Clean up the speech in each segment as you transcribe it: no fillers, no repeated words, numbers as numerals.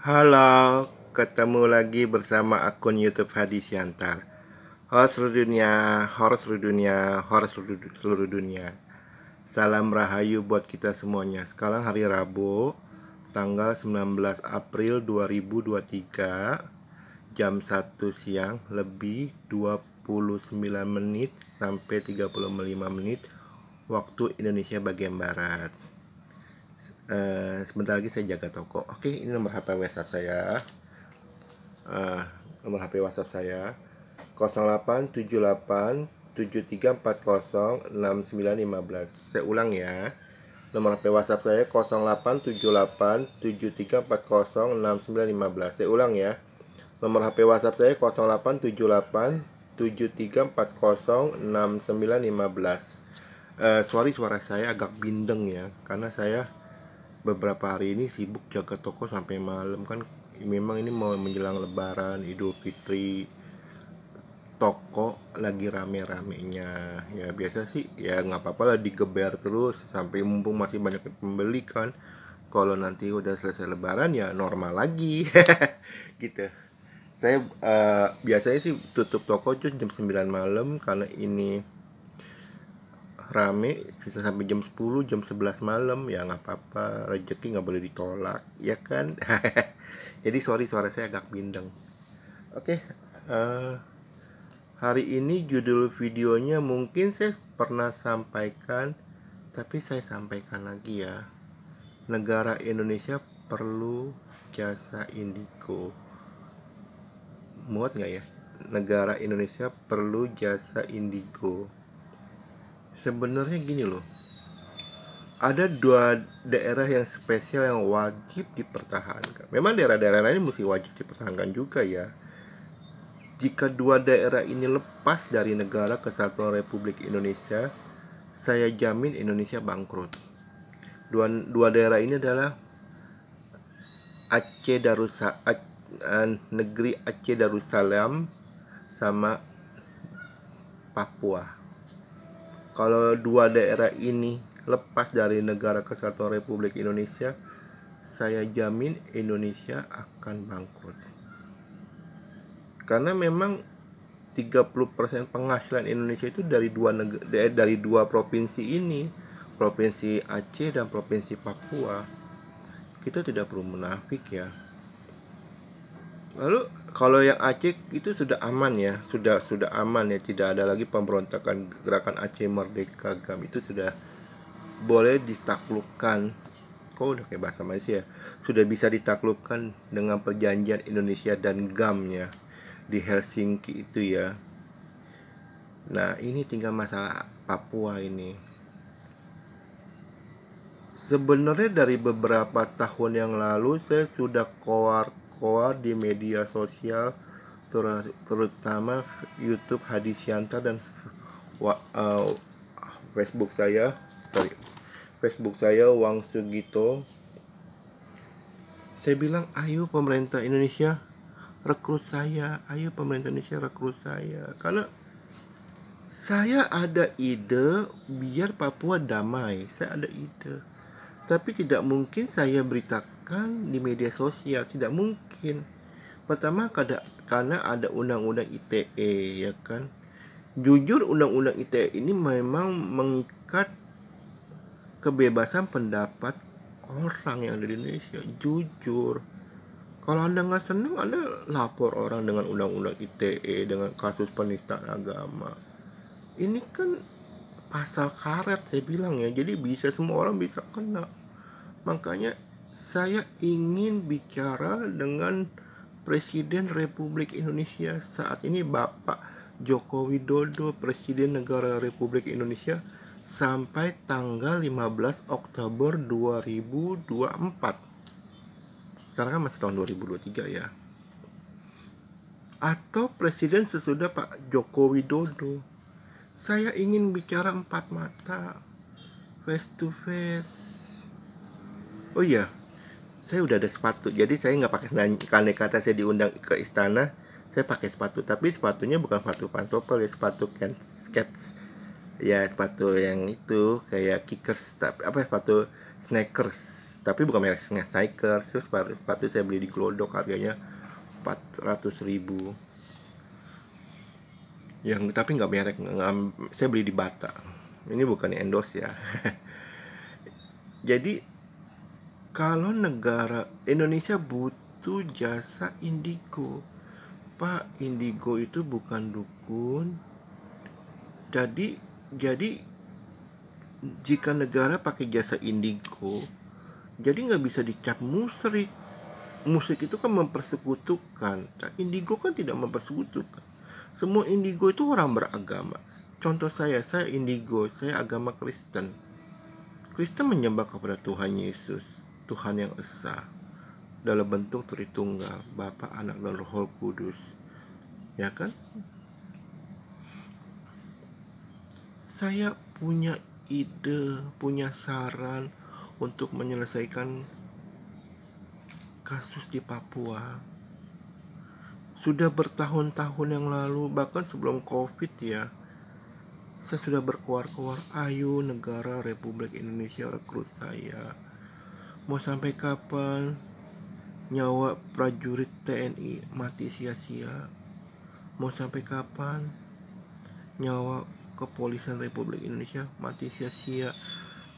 Halo, ketemu lagi bersama akun YouTube Hadi Siantar. Host seluruh dunia, horor seluruh dunia, horor seluruh dunia. Salam rahayu buat kita semuanya. Sekarang hari Rabu, tanggal 19 April 2023, jam 1 siang lebih 29 menit sampai 35 menit waktu Indonesia bagian Barat. Sebentar lagi saya jaga toko. Oke, ini nomor HP WhatsApp saya. Nomor HP WhatsApp saya 087873406915. Saya ulang ya. Nomor HP WhatsApp saya 087873406915. Saya ulang ya. Nomor HP WhatsApp saya 087873406915. Sorry, suara saya agak bindeng ya, karena saya beberapa hari ini sibuk jaga toko sampai malam kan. Memang ini mau menjelang Lebaran, Idul Fitri, toko lagi rame-ramenya. Ya biasa sih, ya nggak apa-apa lah digeber terus sampai mumpung masih banyak pembeli kan. Kalau nanti udah selesai Lebaran ya normal lagi. Gitu. Saya biasanya sih tutup toko tuh jam 9 malam, karena ini rame bisa sampai jam 10, jam 11 malam. Ya nggak apa-apa, rezeki nggak boleh ditolak, ya kan. Jadi sorry, suara saya agak bindeng. Oke, hari ini judul videonya mungkin saya pernah sampaikan, tapi saya sampaikan lagi ya. Negara Indonesia perlu jasa indigo. Muat nggak ya? Negara Indonesia perlu jasa indigo. Sebenarnya gini loh, ada dua daerah yang spesial yang wajib dipertahankan. Memang daerah-daerah lain mesti wajib dipertahankan juga ya. Jika dua daerah ini lepas dari Negara Kesatuan Republik Indonesia, saya jamin Indonesia bangkrut. Dua daerah ini adalah negeri Aceh Darussalam sama Papua. Kalau dua daerah ini lepas dari Negara Kesatuan Republik Indonesia, saya jamin Indonesia akan bangkrut. Karena memang 30% penghasilan Indonesia itu dari dua provinsi ini, Provinsi Aceh dan Provinsi Papua. Kita tidak perlu munafik ya. Lalu kalau yang Aceh itu sudah aman ya, sudah aman ya, tidak ada lagi pemberontakan gerakan Aceh Merdeka GAM, itu sudah boleh ditaklukkan. Kok udah kayak bahasa Malaysia, sudah bisa ditaklukkan dengan perjanjian Indonesia dan GAM-nya di Helsinki itu ya. Nah, ini tinggal masalah Papua ini. Sebenarnya dari beberapa tahun yang lalu saya sudah koar di media sosial, terutama YouTube Hadi Siantar dan Facebook saya Wang Sugito. Saya bilang, ayo pemerintah Indonesia rekrut saya, ayo pemerintah Indonesia rekrut saya, karena saya ada ide biar Papua damai. Saya ada ide, tapi tidak mungkin saya beritakan di media sosial, tidak mungkin. Pertama, karena ada undang-undang ITE ya kan. Jujur, undang-undang ITE ini memang mengikat kebebasan pendapat orang yang ada di Indonesia. Jujur, kalau Anda nggak senang, Anda lapor orang dengan undang-undang ITE, dengan kasus penistaan agama. Ini kan pasal karet, saya bilang ya, jadi bisa, semua orang bisa kena. Makanya saya ingin bicara dengan Presiden Republik Indonesia saat ini, Bapak Joko Widodo, Presiden Negara Republik Indonesia, sampai tanggal 15 Oktober 2024. Sekarang kan masih tahun 2023 ya. Atau Presiden sesudah Pak Joko Widodo. Saya ingin bicara empat mata, face to face. Oh iya, saya udah ada sepatu, jadi saya nggak pakai, kandai kata saya diundang ke istana, saya pakai sepatu, tapi sepatunya bukan sepatu pantopel ya, sepatu skates ya, sepatu yang itu kayak kickers, tapi sepatu sneakers Tapi bukan merek Cycle. Sepatu saya beli di Glodok, harganya 400.000. Tapi nggak merek, saya beli di Bata. Ini bukan endorse ya. Jadi kalau negara Indonesia butuh jasa indigo, Pak. Indigo itu bukan dukun. Jadi jika negara pakai jasa indigo, jadi nggak bisa dicap musyrik. Musyrik itu kan mempersekutukan. Nah, indigo kan tidak mempersekutukan. Semua indigo itu orang beragama. Contoh saya indigo, saya agama Kristen. Kristen menyembah kepada Tuhan Yesus, Tuhan yang esa, dalam bentuk Tritunggal, Bapa, Anak, dan Roh Kudus. Ya kan? Saya punya ide, punya saran untuk menyelesaikan kasus di Papua. Sudah bertahun-tahun yang lalu, bahkan sebelum COVID ya, saya sudah berkuar-kuar, ayo negara Republik Indonesia rekrut saya. Mau sampai kapan nyawa prajurit TNI mati sia-sia? Mau sampai kapan nyawa kepolisian Republik Indonesia mati sia-sia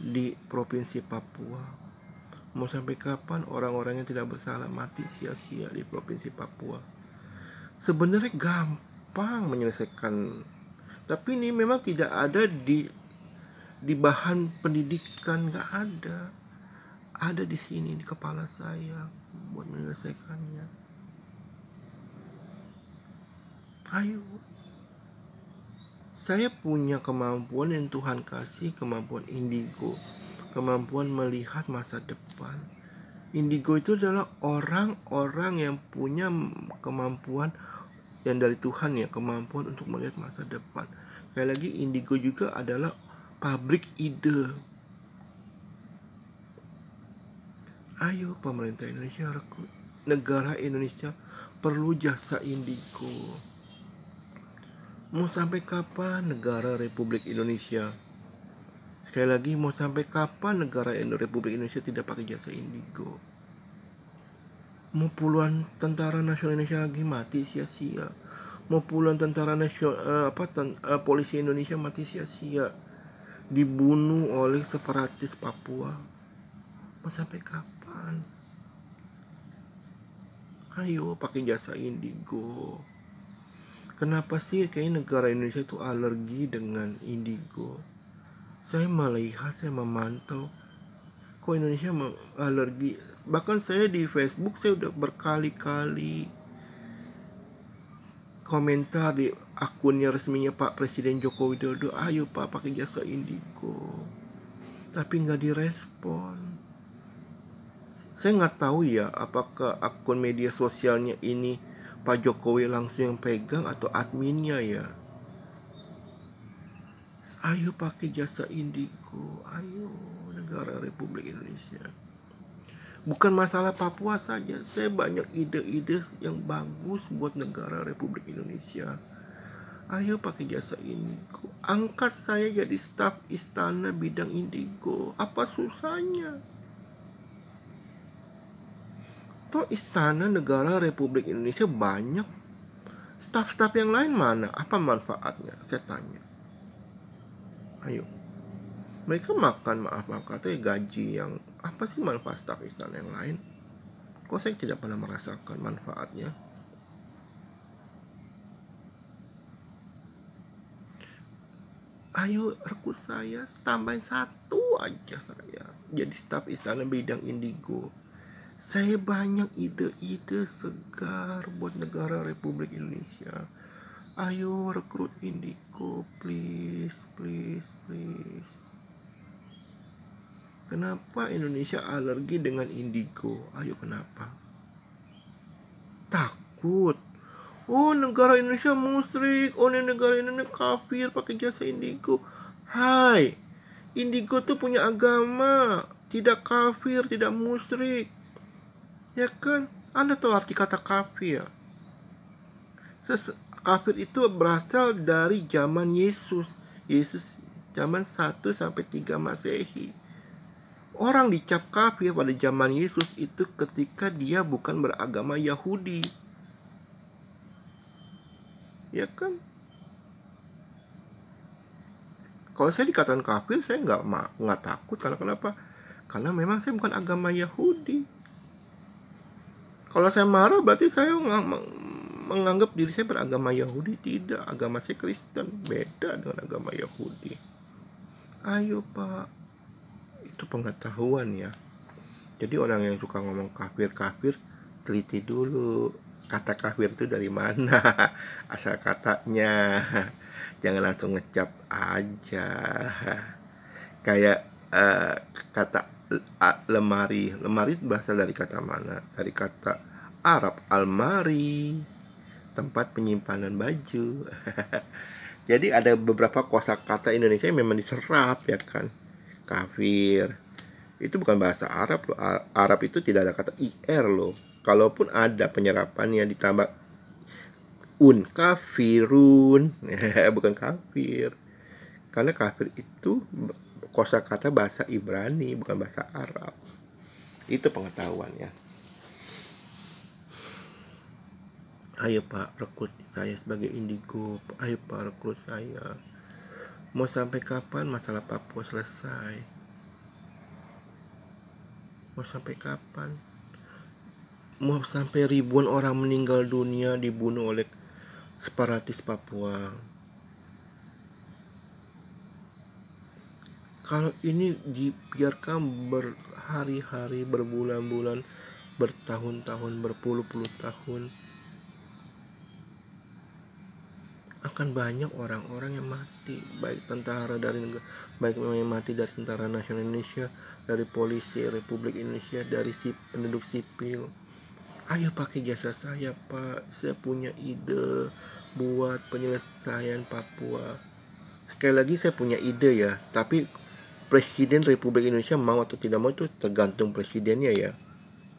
di Provinsi Papua? Mau sampai kapan orang-orang yang tidak bersalah mati sia-sia di Provinsi Papua? Sebenarnya gampang menyelesaikan, tapi ini memang tidak ada di bahan pendidikan, nggak ada. Ada di sini di kepala saya buat menyelesaikannya. Ayo. Saya punya kemampuan yang Tuhan kasih, kemampuan indigo, kemampuan melihat masa depan. Indigo itu adalah orang-orang yang punya kemampuan yang dari Tuhan ya, kemampuan untuk melihat masa depan. Sekali lagi, indigo juga adalah pabrik ide. Ayo pemerintah Indonesia, negara Indonesia perlu jasa indigo. Mau sampai kapan negara Republik Indonesia? Sekali lagi, mau sampai kapan negara Republik Indonesia tidak pakai jasa indigo? Mau puluhan tentara nasional Indonesia lagi mati sia-sia? Mau puluhan tentara nasional polisi Indonesia mati sia-sia, dibunuh oleh separatis Papua? Mau sampai kapan? Ayo pakai jasa indigo. Kenapa sih kayaknya negara Indonesia itu alergi dengan indigo? Saya melihat, saya memantau, kok Indonesia alergi. Bahkan saya di Facebook, saya udah berkali-kali komentar di akunnya resminya Pak Presiden Joko Widodo, ayo Pak pakai jasa indigo. Tapi nggak direspon. Saya nggak tahu ya, apakah akun media sosialnya ini Pak Jokowi langsung yang pegang atau adminnya ya. Ayo pakai jasa indigo. Ayo negara Republik Indonesia. Bukan masalah Papua saja, saya banyak ide-ide yang bagus buat negara Republik Indonesia. Ayo pakai jasa indigo. Angkat saya jadi staf istana bidang indigo. Apa susahnya? Toh istana negara Republik Indonesia banyak. Staf-staf yang lain mana? Apa manfaatnya? Saya tanya. Ayo. Mereka makan, maaf katanya gaji yang, apa sih manfaat staf istana yang lain? Kok saya tidak pernah merasakan manfaatnya? Ayo rekrut saya, tambahin satu aja saya jadi staf istana bidang indigo. Saya banyak ide-ide segar buat negara Republik Indonesia. Ayo rekrut indigo, please, please, please. Kenapa Indonesia alergi dengan indigo? Ayo kenapa? Takut. Oh negara Indonesia musyrik. Oh negara Indonesia kafir pakai jasa indigo. Hai, indigo tuh punya agama, tidak kafir, tidak musyrik. Ya kan? Anda tahu arti kata kafir? Kafir itu berasal dari zaman Yesus zaman 1-3 Masehi. Orang dicap kafir pada zaman Yesus itu ketika dia bukan beragama Yahudi. Ya kan? Kalau saya dikatakan kafir, saya nggak takut. Karena kenapa? Karena memang saya bukan agama Yahudi. Kalau saya marah, berarti saya menganggap diri saya beragama Yahudi. Tidak, agama saya Kristen. Beda dengan agama Yahudi. Ayo Pak, itu pengetahuan ya. Jadi orang yang suka ngomong kafir-kafir, teliti dulu kata kafir itu dari mana, asal katanya. Jangan langsung ngecap aja. Kayak kata lemari. Lemari berasal dari kata mana? Dari kata Arab almari, tempat penyimpanan baju. Jadi ada beberapa kosakata Indonesia yang memang diserap ya kan. Kafir itu bukan bahasa Arab loh. Arab itu tidak ada kata ir loh. Kalaupun ada penyerapannya ditambah kafirun, bukan kafir. Karena kafir itu kosakata bahasa Ibrani, bukan bahasa Arab. Itu pengetahuannya. Ayo Pak, rekrut saya sebagai indigo. Ayo Pak, rekrut saya. Mau sampai kapan masalah Papua selesai? Mau sampai kapan? Mau sampai ribuan orang meninggal dunia dibunuh oleh separatis Papua. Kalau ini dibiarkan berhari-hari, berbulan-bulan, bertahun-tahun, berpuluh-puluh tahun, akan banyak orang-orang yang mati, baik tentara dari baik yang mati dari Tentara Nasional Indonesia, dari polisi Republik Indonesia, dari penduduk sipil. Ayo pakai jasa saya Pak, saya punya ide buat penyelesaian Papua. Sekali lagi saya punya ide ya, tapi Presiden Republik Indonesia mau atau tidak mau itu tergantung presidennya ya.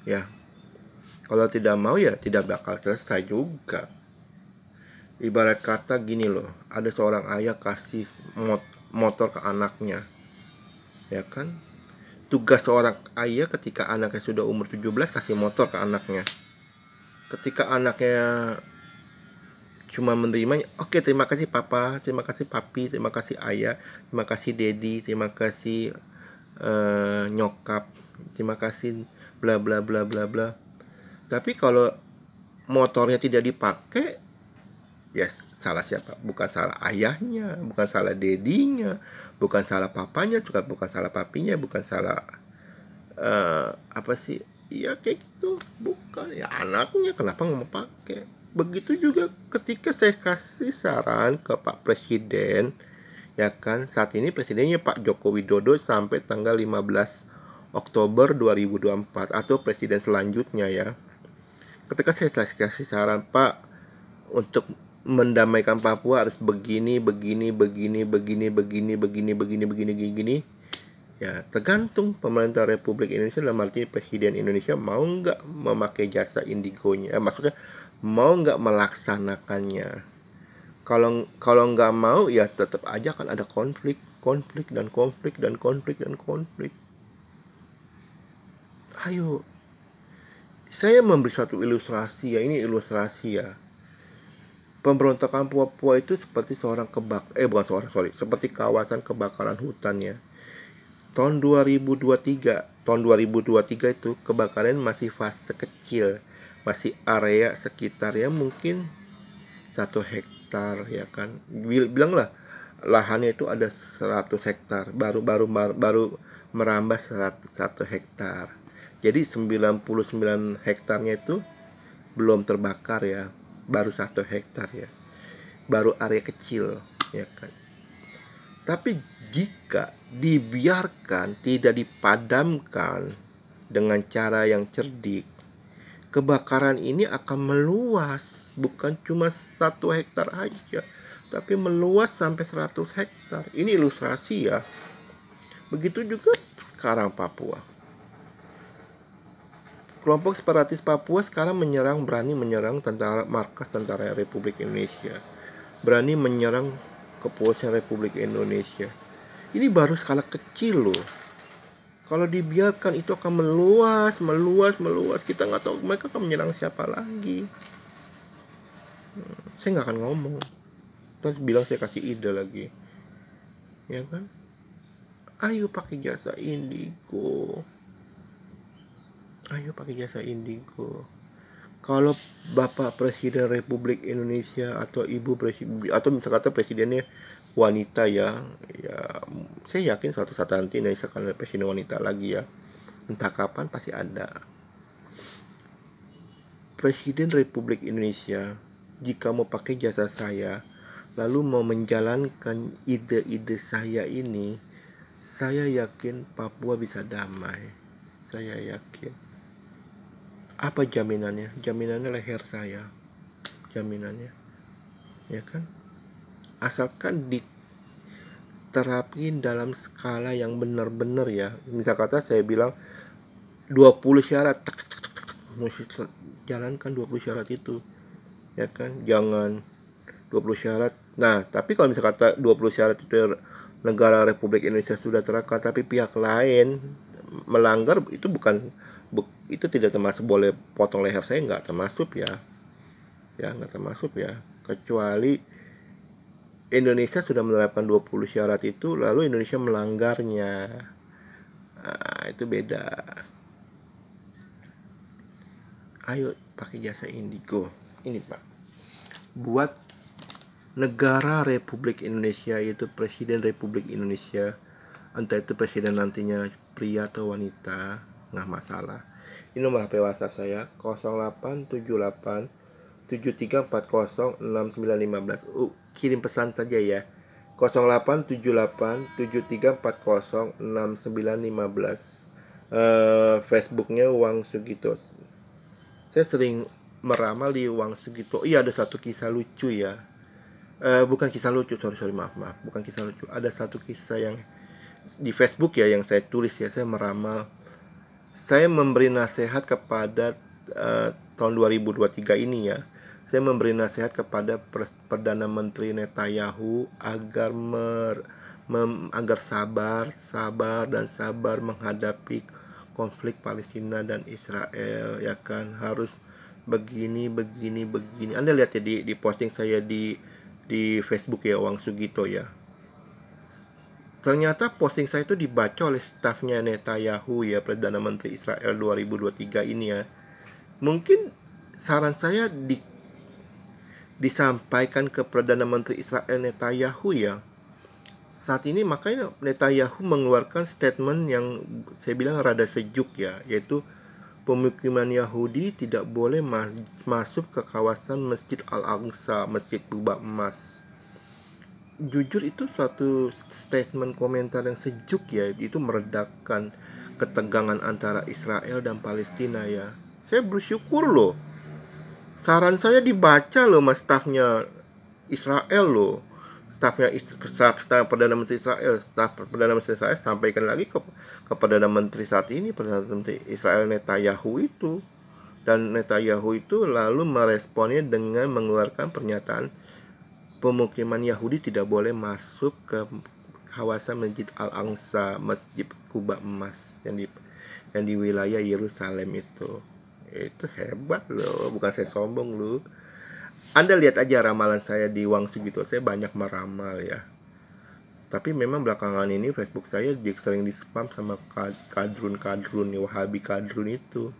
Ya, kalau tidak mau ya tidak bakal selesai juga. Ibarat kata gini loh, ada seorang ayah kasih motor ke anaknya, ya kan? Tugas seorang ayah ketika anaknya sudah umur 17 kasih motor ke anaknya. Ketika anaknya cuma menerimanya, oke, terima kasih papa, terima kasih papi, terima kasih ayah, terima kasih dedi, terima kasih nyokap, terima kasih bla bla bla bla bla. Tapi kalau motornya tidak dipakai, ya salah siapa? Bukan salah ayahnya, bukan salah dedinya, bukan salah papanya, bukan salah papinya, bukan salah apa sih? Ya kayak gitu, bukan ya anaknya, kenapa nggak mau pakai? Begitu juga ketika saya kasih saran ke Pak Presiden, ya kan, saat ini presidennya Pak Joko Widodo sampai tanggal 15 Oktober 2024 atau presiden selanjutnya ya. Ketika saya kasih saran, Pak, untuk mendamaikan Papua harus begini, ya tergantung pemerintah Republik Indonesia, dalam arti Presiden Indonesia mau nggak memakai jasa indigonya, maksudnya mau nggak melaksanakannya. Kalau nggak mau ya tetap aja kan ada konflik. Ayo, saya memberi satu ilustrasi ya, ini ilustrasi ya. Pemberontakan Papua itu seperti seperti kawasan kebakaran hutan ya. Tahun 2023 itu kebakaran masih fase kecil, masih area sekitar ya mungkin 1 hektar ya kan. Bilanglah lahannya itu ada 100 hektar, baru merambah 1 hektar. Jadi 99 hektarnya itu belum terbakar ya, baru 1 hektar ya, baru area kecil ya kan. Tapi jika dibiarkan, tidak dipadamkan dengan cara yang cerdik, kebakaran ini akan meluas, bukan cuma 1 hektar aja, tapi meluas sampai 100 hektar. Ini ilustrasi ya. Begitu juga sekarang Papua. Kelompok separatis Papua sekarang berani menyerang markas tentara Republik Indonesia. Berani menyerang kepolisian Republik Indonesia. Ini baru skala kecil loh. Kalau dibiarkan itu akan meluas. Kita nggak tahu mereka akan menyerang siapa lagi. Saya nggak akan ngomong. Terus bilang saya kasih ide lagi, ya kan? Ayo pakai jasa Indigo. Kalau Bapak Presiden Republik Indonesia atau Ibu Presiden atau misalnya kata presidennya wanita ya, saya yakin suatu saat nanti Indonesia akan ada presiden wanita lagi ya. Entah kapan pasti ada. Presiden Republik Indonesia jika mau pakai jasa saya, lalu mau menjalankan ide-ide saya ini, saya yakin Papua bisa damai. Saya yakin. Apa jaminannya? Jaminannya leher saya. Jaminannya. Ya kan? Asalkan diterapin dalam skala yang benar-benar ya. Misal kata saya bilang 20 syarat. Mesti jalankan 20 syarat itu. Ya kan? Jangan 20 syarat. Nah, tapi kalau misal kata 20 syarat itu negara Republik Indonesia sudah terapkan, tapi pihak lain melanggar, itu tidak termasuk boleh potong leher saya, nggak termasuk ya, nggak termasuk ya, kecuali Indonesia sudah menerapkan 20 syarat itu lalu Indonesia melanggarnya. Nah, itu beda. Ayo pakai jasa Indigo ini Pak, buat negara Republik Indonesia, yaitu Presiden Republik Indonesia, entah itu presiden nantinya pria atau wanita, nggak masalah. Ini nomor HP WhatsApp saya 0878 7340 6915. Kirim pesan saja ya. 0878 7340 6915. Facebooknya Wang Sugito. Saya sering meramal di Wang Sugito. Iya, ada satu kisah lucu ya. Bukan kisah lucu, sorry maaf, bukan kisah lucu. Ada satu kisah yang di Facebook ya yang saya tulis ya. Saya meramal, saya memberi nasihat kepada tahun 2023 ini ya. Saya memberi nasihat kepada Perdana Menteri Netanyahu agar agar sabar menghadapi konflik Palestina dan Israel, ya kan. Harus begini. Anda lihat ya di posting saya di Facebook ya, Wang Sugito ya. Ternyata posting saya itu dibaca oleh stafnya Netanyahu ya, Perdana Menteri Israel 2023 ini ya. Mungkin saran saya disampaikan ke Perdana Menteri Israel Netanyahu ya. Saat ini makanya Netanyahu mengeluarkan statement yang saya bilang rada sejuk ya, yaitu pemukiman Yahudi tidak boleh masuk ke kawasan Masjid Al-Aqsa, Masjid Kubah Emas. Jujur itu suatu statement komentar yang sejuk ya, itu meredakan ketegangan antara Israel dan Palestina ya. Saya bersyukur loh, saran saya dibaca loh mas stafnya Israel loh, staf Perdana Menteri Israel sampaikan lagi ke Perdana Menteri saat ini, Perdana Menteri Israel Netanyahu itu, dan Netanyahu itu lalu meresponnya dengan mengeluarkan pernyataan pemukiman Yahudi tidak boleh masuk ke kawasan Masjid Al-Aqsa, Masjid Kubah Emas yang di wilayah Yerusalem itu. Itu hebat loh, bukan saya sombong loh. Anda lihat aja ramalan saya di Wang Sugito, saya banyak meramal ya. Tapi memang belakangan ini Facebook saya sering di spam sama kadrun Wahabi kadrun itu.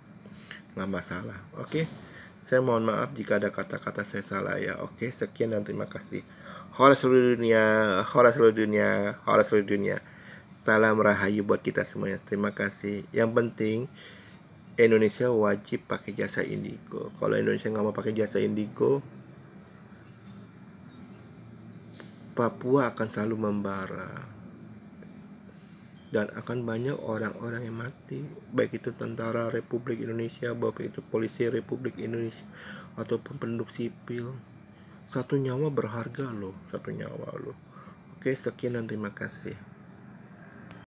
Nggak masalah, oke? Saya mohon maaf jika ada kata-kata saya salah ya. Oke, sekian dan terima kasih. Hora seluruh dunia. Salam rahayu buat kita semuanya. Terima kasih. Yang penting Indonesia wajib pakai jasa Indigo. Kalau Indonesia nggak mau pakai jasa Indigo, Papua akan selalu membara. Dan akan banyak orang-orang yang mati, baik itu tentara Republik Indonesia, baik itu polisi Republik Indonesia, ataupun penduduk sipil. Satu nyawa berharga loh, satu nyawa loh. Oke, sekian dan terima kasih.